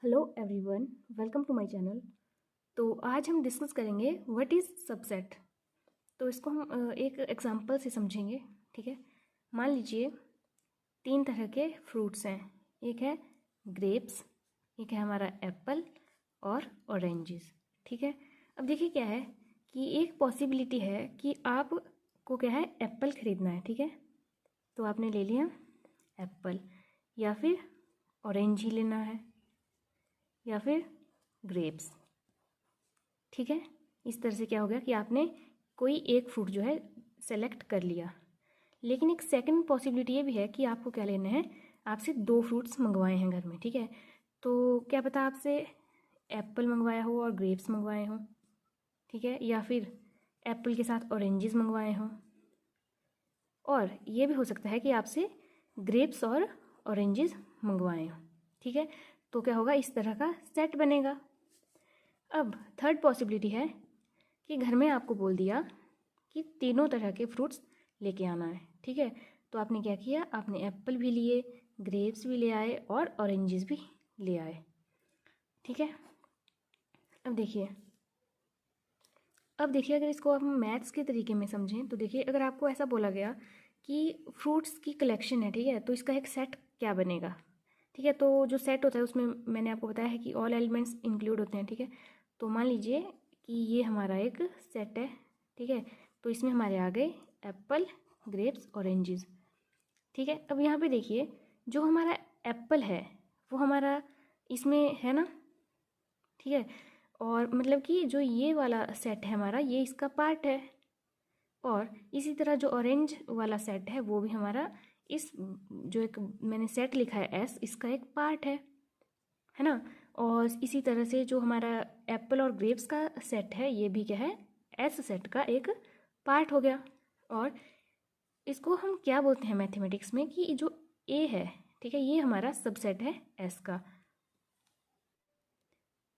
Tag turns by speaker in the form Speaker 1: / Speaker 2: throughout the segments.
Speaker 1: Hello everyone, welcome to my channel. तो आज हम डिस्कस करेंगे व्हाट इज़ सबसेट। तो इसको हम एक एग्जांपल से समझेंगे। ठीक है, मान लीजिए 3 तरह के फ्रूट्स हैं। एक है ग्रेप्स, एक है हमारा एप्पल और ऑरेंजेस। ठीक है, अब देखिए क्या है कि एक पॉसिबिलिटी है कि आपको क्या है, एप्पल खरीदना है। ठीक है, तो आपने ले लिया एप्पल, या फिर ऑरेंज ही लेना है, या फिर ग्रेप्स। ठीक है, इस तरह से क्या हो गया कि आपने कोई एक फ्रूट जो है सेलेक्ट कर लिया। लेकिन एक सेकंड पॉसिबिलिटी ये भी है कि आपको क्या लेना है, आपसे 2 फ्रूट्स मंगवाए हैं घर में। ठीक है, तो क्या पता आपसे एप्पल मंगवाया हो और ग्रेप्स मंगवाए हों। ठीक है, या फिर एप्पल के साथ ऑरेंजेस मंगवाए हों, और ये भी हो सकता है कि आपसे ग्रेप्स और ऑरेंजेस मंगवाए हों। ठीक है, तो क्या होगा, इस तरह का सेट बनेगा। अब थर्ड पॉसिबिलिटी है कि घर में आपको बोल दिया कि तीनों तरह के फ्रूट्स लेके आना है। ठीक है, तो आपने क्या किया, आपने एप्पल भी लिए, ग्रेप्स भी ले आए और ऑरेंजेस भी ले आए। ठीक है, अब देखिए अगर इसको हम मैथ्स के तरीके में समझें तो देखिए, अगर आपको ऐसा बोला गया कि फ्रूट्स की कलेक्शन है, ठीक है, तो इसका एक सेट क्या बनेगा। ठीक है, तो जो सेट होता है उसमें मैंने आपको बताया है कि ऑल एलिमेंट्स इंक्लूड होते हैं। ठीक है, तो मान लीजिए कि ये हमारा एक सेट है। ठीक है, तो इसमें हमारे आ गए एप्पल, ग्रेप्स, ऑरेंजेस। ठीक है, अब यहाँ पे देखिए जो हमारा एप्पल है वो हमारा इसमें है ना। ठीक है, और मतलब कि जो ये वाला सेट है हमारा, ये इसका पार्ट है, और इसी तरह जो ऑरेंज वाला सेट है वो भी हमारा इस जो एक मैंने सेट लिखा है एस, इसका एक पार्ट है ना। और इसी तरह से जो हमारा एप्पल और ग्रेप्स का सेट है ये भी क्या है, एस सेट का एक पार्ट हो गया। और इसको हम क्या बोलते हैं मैथमेटिक्स में कि जो ए है, ठीक है, ये हमारा सबसेट है एस का।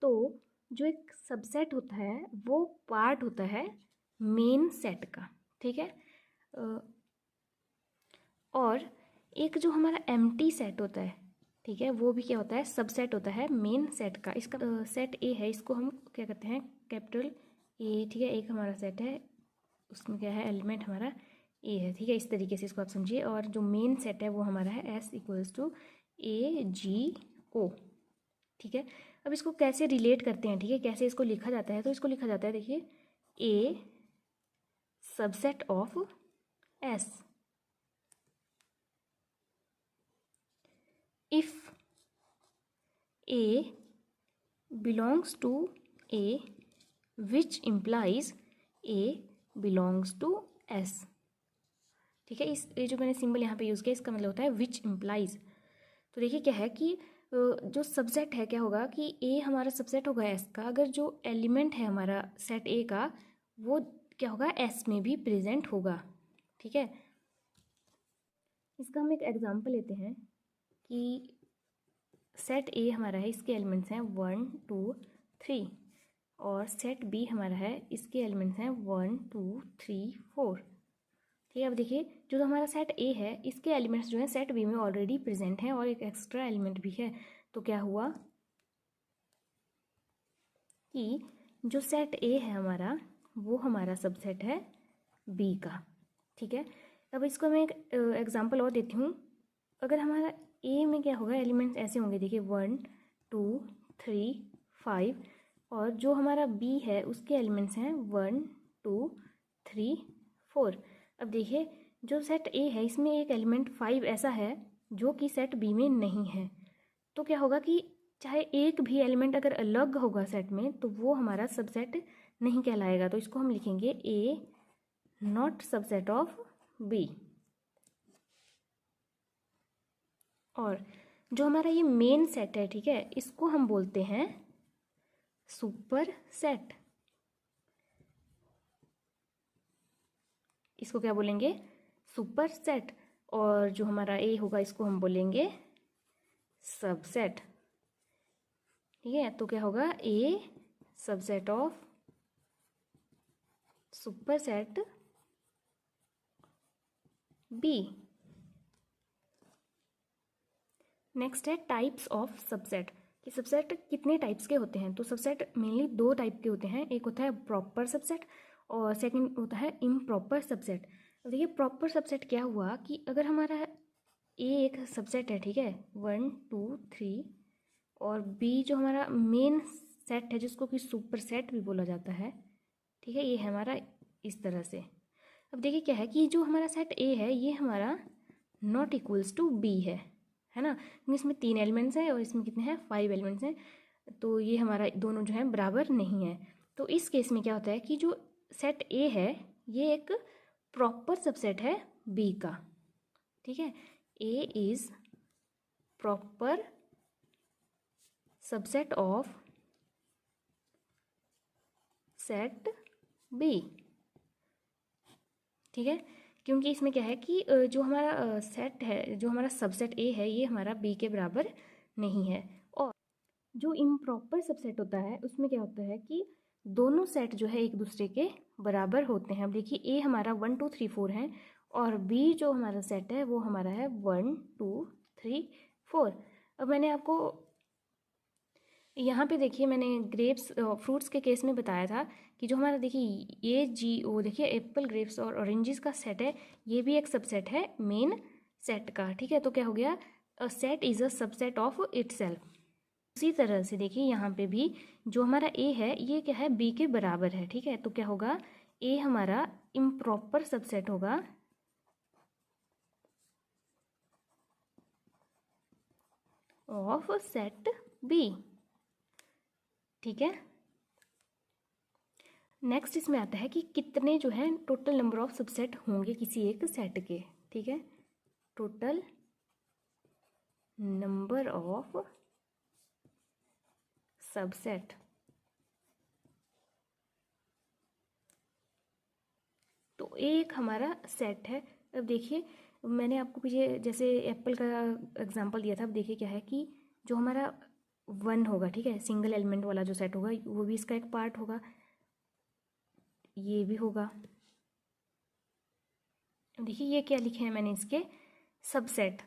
Speaker 1: तो जो एक सबसेट होता है वो पार्ट होता है मेन सेट का। ठीक है, अ, और एक जो हमारा एम्प्टी सेट होता है, ठीक है, वो भी क्या होता है, सबसेट होता है मेन सेट का। इसका सेट ए है, इसको हम क्या करते हैं, कैपिटल ए। ठीक है, एक हमारा सेट है, उसमें क्या है, एलिमेंट हमारा ए है। ठीक है, इस तरीके से इसको आप समझिए। और जो मेन सेट है वो हमारा है एस इक्वल्स टू ए जी ओ। ठीक है, अब इसको कैसे रिलेट करते हैं, ठीक है, कैसे इसको लिखा जाता है, तो इसको लिखा जाता है, देखिए, A subset of S if A belongs to A which implies A belongs to S। ठीक है, इस ये जो मैंने सिंबल यहाँ पे यूज़ किया इसका मतलब होता है विच इम्प्लाइज। तो देखिए क्या है कि जो सबसेट है क्या होगा कि ए हमारा सबसेट होगा एस का, अगर जो एलिमेंट है हमारा सेट ए का वो क्या होगा, एस में भी प्रेजेंट होगा। ठीक है, इसका हम एक एग्जांपल लेते हैं कि सेट ए हमारा है, इसके एलिमेंट्स हैं 1 2 3, और सेट बी हमारा है, इसके एलिमेंट्स हैं 1 2 3 4। ठीक है, अब देखिए जो हमारा सेट ए है इसके एलिमेंट्स जो हैं सेट बी में ऑलरेडी प्रेजेंट हैं और एक एक्स्ट्रा एलिमेंट भी है। तो क्या हुआ कि जो सेट ए है हमारा वो हमारा सबसेट है बी का। ठीक है, अब इसको मैं एक एग्जांपल और देती हूँ। अगर हमारा ए में क्या होगा, एलिमेंट्स ऐसे होंगे, देखिए 1 2 3 5, और जो हमारा बी है उसके एलिमेंट्स हैं 1 2 3 4। अब देखिए जो सेट ए है इसमें एक एलिमेंट 5 ऐसा है जो कि सेट बी में नहीं है। तो क्या होगा कि चाहे एक भी एलिमेंट अगर अलग होगा सेट में तो वो हमारा सबसेट नहीं कहलाएगा। तो इसको हम लिखेंगे ए नॉट सबसेट ऑफ बी। और जो हमारा ये मेन सेट है, ठीक है, इसको हम बोलते हैं सुपर सेट। इसको क्या बोलेंगे, सुपर सेट। और जो हमारा ए होगा इसको हम बोलेंगे सबसेट। ठीक है, तो क्या होगा, A subset of superset B. Next है टाइप्स ऑफ सबसेट। कि सबसेट कितने टाइप्स के होते हैं। तो सबसेट मेनली दो टाइप के होते हैं, एक होता है प्रॉपर सबसेट और सेकंड होता है इम्प्रॉपर सबसेट। अब देखिए प्रॉपर सबसेट क्या हुआ कि अगर हमारा ए एक सबसेट है, ठीक है, 1 2 3, और बी जो हमारा मेन सेट है जिसको कि सुपर सेट भी बोला जाता है, ठीक है, ये है हमारा इस तरह से। अब देखिए क्या है कि जो हमारा सेट ए है ये हमारा नॉट इक्वल्स टू बी है ना, क्योंकि इसमें 3 एलिमेंट्स हैं और इसमें कितने हैं 5 एलिमेंट्स हैं, तो ये हमारा दोनों जो है बराबर नहीं है। तो इस केस में क्या होता है कि जो सेट ए है ये एक प्रॉपर सबसेट है बी का, ठीक है, A is proper subset of set B, ठीक है, क्योंकि इसमें क्या है कि जो हमारा सेट है, जो हमारा सबसेट ए है ये हमारा बी के बराबर नहीं है। और जो इम्प्रॉपर सबसेट होता है उसमें क्या होता है कि दोनों सेट जो है एक दूसरे के बराबर होते हैं। अब देखिए ए हमारा 1 2 3 4 है और बी जो हमारा सेट है वो हमारा है 1 2 3 4। अब मैंने आपको यहाँ पे देखिए मैंने ग्रेप्स फ्रूट्स के केस में बताया था कि जो हमारा देखिए ये जी ओ देखिए एप्पल ग्रेप्स और ऑरेंजेस का सेट है, ये भी एक सबसेट है मेन सेट का, ठीक है। तो क्या हो गया, a set is a subset of itself. उसी तरह से देखिए यहाँ पे भी जो हमारा ए है ये क्या है बी के बराबर है, ठीक है। तो क्या होगा, ए हमारा इम्प्रॉपर सबसेट होगा ऑफ सेट बी, ठीक है। नेक्स्ट इसमें आता है कि कितने जो है टोटल नंबर ऑफ सबसेट होंगे किसी एक सेट के, ठीक है, टोटल नंबर ऑफ सबसेट। तो एक हमारा सेट है। अब देखिए मैंने आपको पीछे जैसे एप्पल का एग्जांपल दिया था, अब देखिए क्या है कि जो हमारा 1 होगा, ठीक है, सिंगल एलिमेंट वाला जो सेट होगा वो भी इसका एक पार्ट होगा, ये भी होगा। अब देखिए ये क्या लिखे हैं मैंने इसके सबसेट,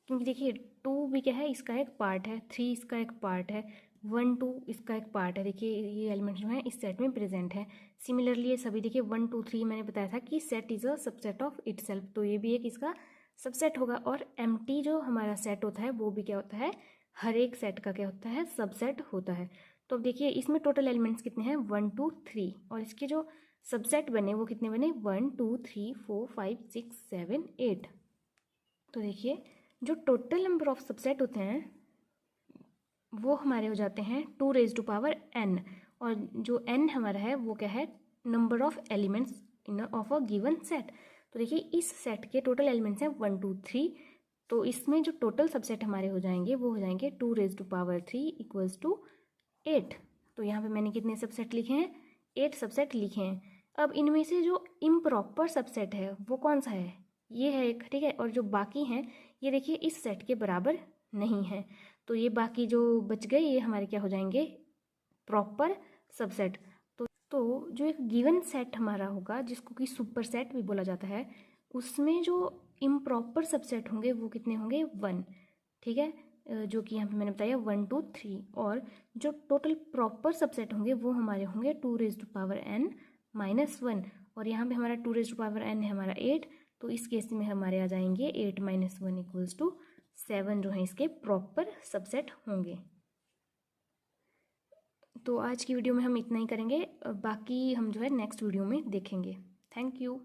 Speaker 1: क्योंकि देखिए 2 भी क्या है इसका एक पार्ट है, 3 इसका एक पार्ट है, 1 2 इसका एक पार्ट है। देखिए ये एलिमेंट जो है इस सेट में प्रेजेंट है। सिमिलरली ये सभी देखिए 1 2 3 मैंने बताया था कि set is a subset of itself, तो ये भी एक इसका सबसेट होगा। और एम्प्टी जो हमारा सेट होता है वो भी क्या होता है, हर एक सेट का क्या होता है, सबसेट होता है। तो अब देखिए इसमें टोटल एलिमेंट्स कितने हैं 1 2 3, और इसके जो सबसेट बने वो कितने बने 1 2 3 4 5 6 7 8। तो देखिए जो टोटल नंबर ऑफ सबसेट होते हैं वो हमारे हो जाते हैं 2 रेज टू पावर n, और जो n हमारा है वो क्या है, number of elements in of a given set. तो देखिए इस सेट के टोटल एलिमेंट्स हैं 1 2 3, तो इसमें जो टोटल सबसेट हमारे हो जाएंगे वो हो जाएंगे 2 raise to power 3 equals to 8। तो यहाँ पे मैंने कितने सबसेट लिखे हैं, 8 सबसेट लिखे हैं। अब इनमें से जो इम्प्रॉपर सबसेट है वो कौन सा है, ये है एक, ठीक है, और जो बाकी हैं ये देखिए इस सेट के बराबर नहीं है, तो ये बाकी जो बच गए ये हमारे क्या हो जाएंगे, प्रॉपर सबसेट। तो जो एक गिवन सेट हमारा होगा जिसको कि सुपर सेट भी बोला जाता है, उसमें जो इम्प्रॉपर सबसेट होंगे वो कितने होंगे 1, ठीक है, जो कि यहाँ पे मैंने बताया 1 2 3, और जो टोटल प्रॉपर सबसेट होंगे वो हमारे होंगे 2 raise to power n minus 1, और यहाँ पे हमारा 2 रेज टू पावर n है हमारा 8, तो इस केस में हमारे आ जाएंगे 8 माइनस 1 इक्वल्स टू 7 जो है इसके प्रॉपर सबसेट होंगे। तो आज की वीडियो में हम इतना ही करेंगे, बाकी हम जो है नेक्स्ट वीडियो में देखेंगे। Thank you.